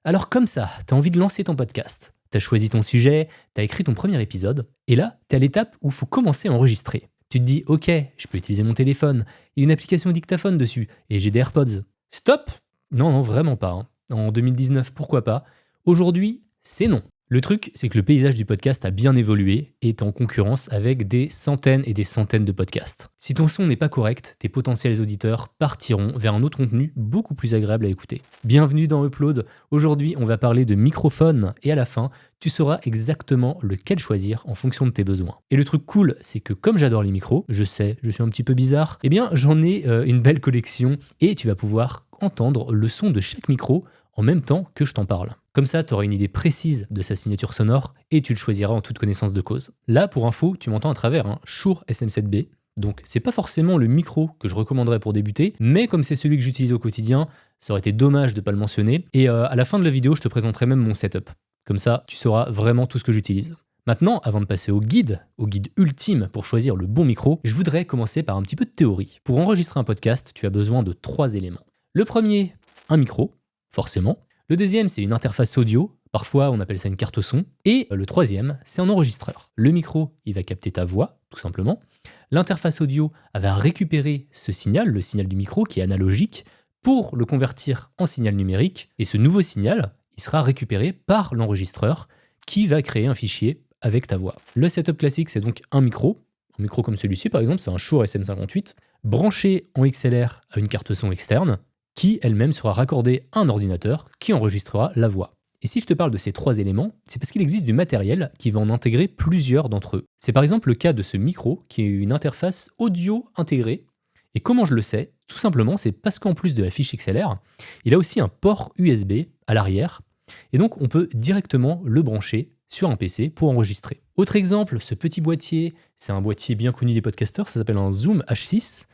Alors comme ça, t'as envie de lancer ton podcast, t'as choisi ton sujet, t'as écrit ton premier épisode, et là, t'es à l'étape où il faut commencer à enregistrer. Tu te dis, ok, je peux utiliser mon téléphone, il y a une application dictaphone dessus, et j'ai des AirPods. Stop! Non, vraiment pas. En 2019, pourquoi pas? Aujourd'hui, c'est non. Le truc, c'est que le paysage du podcast a bien évolué et est en concurrence avec des centaines et des centaines de podcasts. Si ton son n'est pas correct, tes potentiels auditeurs partiront vers un autre contenu beaucoup plus agréable à écouter. Bienvenue dans Upload. Aujourd'hui, on va parler de microphone et à la fin, tu sauras exactement lequel choisir en fonction de tes besoins. Et le truc cool, c'est que comme j'adore les micros, je sais, je suis un petit peu bizarre, eh bien j'en ai une belle collection et tu vas pouvoir entendre le son de chaque micro en même temps que je t'en parle. Comme ça, tu auras une idée précise de sa signature sonore et tu le choisiras en toute connaissance de cause. Là, pour info, tu m'entends à travers un Shure SM7B, donc c'est pas forcément le micro que je recommanderais pour débuter, mais comme c'est celui que j'utilise au quotidien, ça aurait été dommage de pas le mentionner, et à la fin de la vidéo, je te présenterai même mon setup. Comme ça, tu sauras vraiment tout ce que j'utilise. Maintenant, avant de passer au guide ultime pour choisir le bon micro, je voudrais commencer par un petit peu de théorie. Pour enregistrer un podcast, tu as besoin de 3 éléments. Le premier, un micro, forcément. Le deuxième, c'est une interface audio, parfois on appelle ça une carte son. Et le troisième, c'est un enregistreur. Le micro, il va capter ta voix, tout simplement. L'interface audio, elle va récupérer ce signal, le signal du micro qui est analogique, pour le convertir en signal numérique. Et ce nouveau signal, il sera récupéré par l'enregistreur qui va créer un fichier avec ta voix. Le setup classique, c'est donc un micro comme celui-ci par exemple, c'est un Shure SM58, branché en XLR à une carte son externe, qui elle-même sera raccordée à un ordinateur qui enregistrera la voix. Et si je te parle de ces 3 éléments, c'est parce qu'il existe du matériel qui va en intégrer plusieurs d'entre eux. C'est par exemple le cas de ce micro qui est une interface audio intégrée. Et comment je le sais? Tout simplement, c'est parce qu'en plus de la fiche XLR, il a aussi un port USB à l'arrière. Et donc, on peut directement le brancher sur un PC pour enregistrer. Autre exemple, ce petit boîtier, c'est un boîtier bien connu des podcasteurs, ça s'appelle un Zoom H6.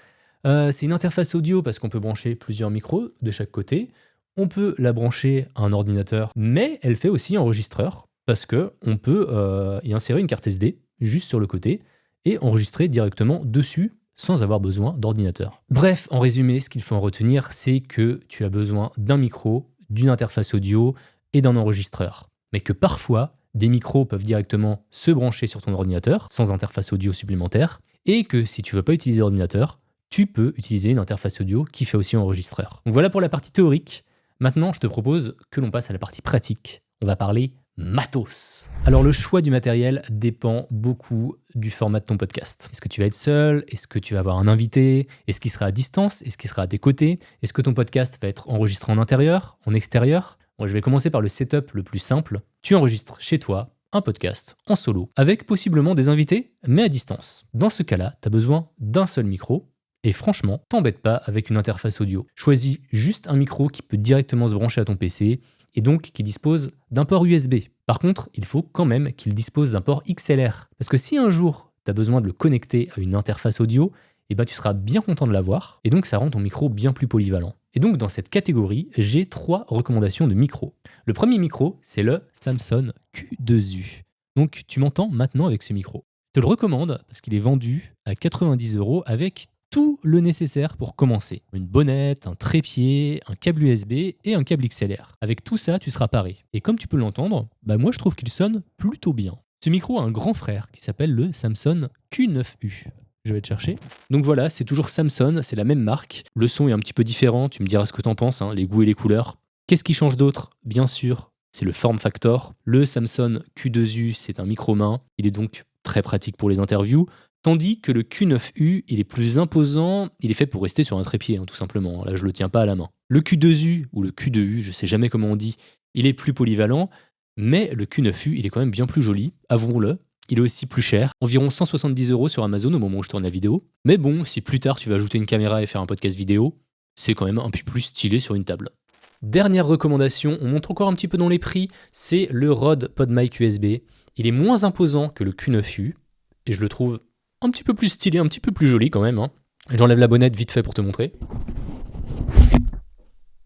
C'est une interface audio parce qu'on peut brancher plusieurs micros de chaque côté. On peut la brancher à un ordinateur, mais elle fait aussi enregistreur parce qu'on peut y insérer une carte SD juste sur le côté et enregistrer directement dessus sans avoir besoin d'ordinateur. Bref, en résumé, ce qu'il faut en retenir, c'est que tu as besoin d'un micro, d'une interface audio et d'un enregistreur. Mais que parfois, des micros peuvent directement se brancher sur ton ordinateur sans interface audio supplémentaire et que si tu ne veux pas utiliser l'ordinateur, tu peux utiliser une interface audio qui fait aussi enregistreur. Donc voilà pour la partie théorique. Maintenant, je te propose que l'on passe à la partie pratique. On va parler matos. Alors le choix du matériel dépend beaucoup du format de ton podcast. Est-ce que tu vas être seul? Est-ce que tu vas avoir un invité? Est-ce qu'il sera à distance? Est-ce qu'il sera à tes côtés? Est-ce que ton podcast va être enregistré en intérieur, en extérieur? Moi, je vais commencer par le setup le plus simple. Tu enregistres chez toi un podcast en solo, avec possiblement des invités, mais à distance. Dans ce cas-là, tu as besoin d'un seul micro. Et franchement, t'embête pas avec une interface audio. Choisis juste un micro qui peut directement se brancher à ton PC et donc qui dispose d'un port USB. Par contre, il faut quand même qu'il dispose d'un port XLR. Parce que si un jour, tu as besoin de le connecter à une interface audio, eh ben, tu seras bien content de l'avoir et donc ça rend ton micro bien plus polyvalent. Et donc dans cette catégorie, j'ai 3 recommandations de micros. Le premier micro, c'est le Samson Q2U. Donc tu m'entends maintenant avec ce micro. Je te le recommande parce qu'il est vendu à 90 € avec tout le nécessaire pour commencer. Une bonnette, un trépied, un câble USB et un câble XLR. Avec tout ça, tu seras paré. Et comme tu peux l'entendre, moi je trouve qu'il sonne plutôt bien. Ce micro a un grand frère qui s'appelle le Samson Q9U. Je vais te chercher. Donc voilà, c'est toujours Samson, c'est la même marque. Le son est un petit peu différent, tu me diras ce que t'en penses, les goûts et les couleurs. Qu'est-ce qui change d'autre? Bien sûr, c'est le form factor. Le Samson Q2U, c'est un micro-main. Il est donc très pratique pour les interviews. Tandis que le Q9U, il est plus imposant, il est fait pour rester sur un trépied, tout simplement. Là, je le tiens pas à la main. Le Q2U, ou le Q2U, je sais jamais comment on dit, il est plus polyvalent, mais le Q9U, il est quand même bien plus joli, avouons-le. Il est aussi plus cher, environ 170 € sur Amazon au moment où je tourne la vidéo. Mais bon, si plus tard tu veux ajouter une caméra et faire un podcast vidéo, c'est quand même un peu plus stylé sur une table. Dernière recommandation, on monte encore un petit peu dans les prix, c'est le Rode PodMic USB. Il est moins imposant que le Q9U, et je le trouve un petit peu plus stylé, un petit peu plus joli quand même. J'enlève la bonnette vite fait pour te montrer.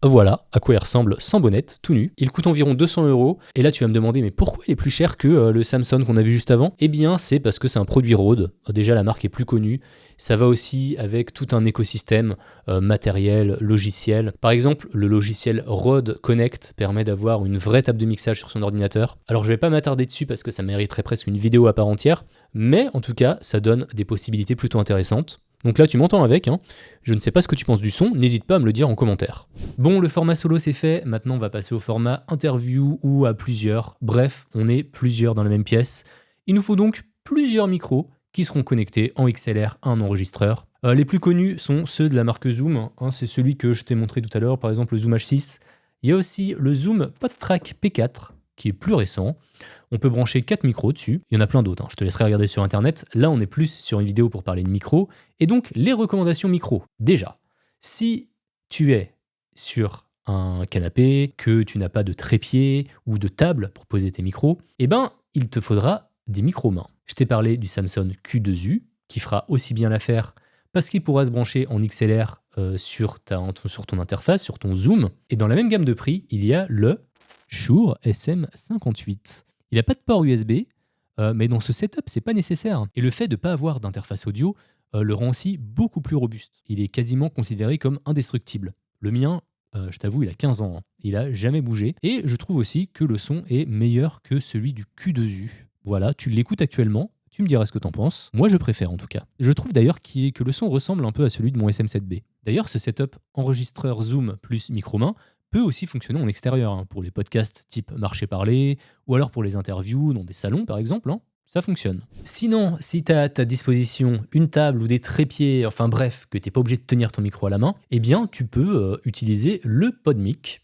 voilà à quoi il ressemble sans bonnette, tout nu. Il coûte environ 200 €. Et là, tu vas me demander, mais pourquoi il est plus cher que le Samsung qu'on a vu juste avant? Eh bien, c'est parce que c'est un produit Rode. Déjà, la marque est plus connue. Ça va aussi avec tout un écosystème matériel, logiciel. Par exemple, le logiciel Rode Connect permet d'avoir une vraie table de mixage sur son ordinateur. Alors, je vais pas m'attarder dessus parce que ça mériterait presque une vidéo à part entière. Mais en tout cas, ça donne des possibilités plutôt intéressantes. Donc là, tu m'entends avec, hein. Je ne sais pas ce que tu penses du son, n'hésite pas à me le dire en commentaire. Bon, le format solo c'est fait, maintenant on va passer au format interview ou à plusieurs. Bref, on est plusieurs dans la même pièce. Il nous faut donc plusieurs micros qui seront connectés en XLR à un enregistreur. Les plus connus sont ceux de la marque Zoom, hein, c'est celui que je t'ai montré tout à l'heure, par exemple le Zoom H6. Il y a aussi le Zoom PodTrack P4, qui est plus récent. On peut brancher 4 micros dessus. Il y en a plein d'autres, hein. Je te laisserai regarder sur internet. Là, on est plus sur une vidéo pour parler de micro. Et donc, les recommandations micro. Déjà, si tu es sur un canapé, que tu n'as pas de trépied ou de table pour poser tes micros, eh ben, il te faudra des micros mains. Je t'ai parlé du Samsung Q2U, qui fera aussi bien l'affaire parce qu'il pourra se brancher en XLR sur ton interface, sur ton Zoom. Et dans la même gamme de prix, il y a le Shure SM58. Il n'a pas de port USB, mais dans ce setup, c'est pas nécessaire. Et le fait de ne pas avoir d'interface audio le rend aussi beaucoup plus robuste. Il est quasiment considéré comme indestructible. Le mien, je t'avoue, il a 15 ans. Hein. Il n'a jamais bougé. Et je trouve aussi que le son est meilleur que celui du Q2U. Voilà, tu l'écoutes actuellement. Tu me diras ce que t'en penses. Moi, je préfère en tout cas. Je trouve d'ailleurs que le son ressemble un peu à celui de mon SM7B. D'ailleurs, ce setup enregistreur Zoom plus micro-main peut aussi fonctionner en extérieur, hein, pour les podcasts type marché-parler, ou alors pour les interviews dans des salons par exemple, hein, ça fonctionne. Sinon, si tu as à ta disposition une table ou des trépieds, enfin bref, que tu n'es pas obligé de tenir ton micro à la main, eh bien tu peux utiliser le PodMic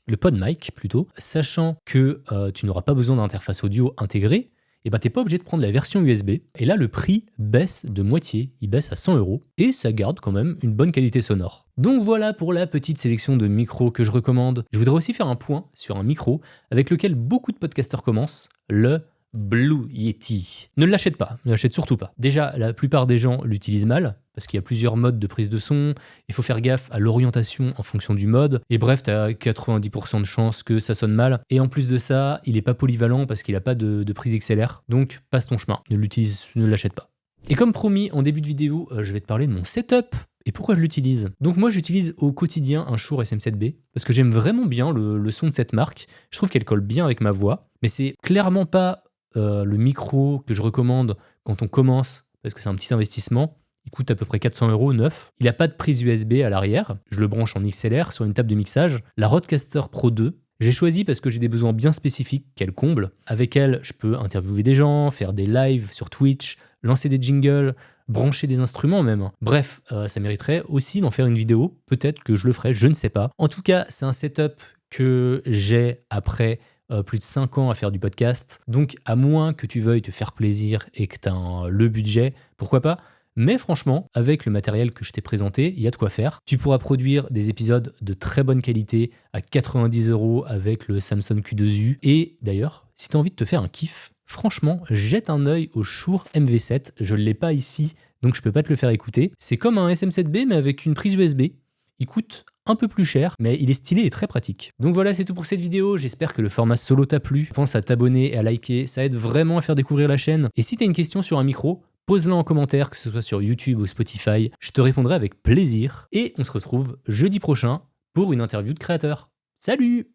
plutôt, sachant que tu n'auras pas besoin d'interface audio intégrée. Et ben t'es pas obligé de prendre la version USB. Et là, le prix baisse de moitié, il baisse à 100 €, et ça garde quand même une bonne qualité sonore. Donc voilà pour la petite sélection de micros que je recommande. Je voudrais aussi faire un point sur un micro avec lequel beaucoup de podcasteurs commencent, le Blue Yeti. Ne l'achète pas, ne l'achète surtout pas. Déjà, la plupart des gens l'utilisent mal, parce qu'il y a plusieurs modes de prise de son, il faut faire gaffe à l'orientation en fonction du mode, et bref, t'as 90% de chances que ça sonne mal, et en plus de ça, il est pas polyvalent parce qu'il a pas de prise XLR, donc passe ton chemin, ne l'achète pas. Et comme promis, en début de vidéo, je vais te parler de mon setup, et pourquoi je l'utilise. Donc moi, j'utilise au quotidien un Shure SM7B, parce que j'aime vraiment bien le son de cette marque, je trouve qu'elle colle bien avec ma voix, mais c'est clairement pas le micro que je recommande quand on commence, parce que c'est un petit investissement. Il coûte à peu près 400 € neuf. Il n'a pas de prise USB à l'arrière. Je le branche en XLR sur une table de mixage. La Rodecaster Pro 2, j'ai choisi parce que j'ai des besoins bien spécifiques qu'elle comble. Avec elle, je peux interviewer des gens, faire des lives sur Twitch, lancer des jingles, brancher des instruments même. Bref, ça mériterait aussi d'en faire une vidéo. Peut-être que je le ferai, je ne sais pas. En tout cas, c'est un setup que j'ai après plus de 5 ans à faire du podcast. Donc, à moins que tu veuilles te faire plaisir et que tu as le budget, pourquoi pas. Mais franchement, avec le matériel que je t'ai présenté, il y a de quoi faire. Tu pourras produire des épisodes de très bonne qualité à 90 € avec le Samsung Q2U. Et d'ailleurs, si tu as envie de te faire un kiff, franchement, jette un œil au Shure MV7. Je ne l'ai pas ici, donc je ne peux pas te le faire écouter. C'est comme un SM7B, mais avec une prise USB. Il coûte un peu plus cher, mais il est stylé et très pratique. Donc voilà, c'est tout pour cette vidéo. J'espère que le format solo t'a plu. Pense à t'abonner et à liker, ça aide vraiment à faire découvrir la chaîne. Et si t'as une question sur un micro, pose-la en commentaire, que ce soit sur YouTube ou Spotify. Je te répondrai avec plaisir. Et on se retrouve jeudi prochain pour une interview de créateur. Salut!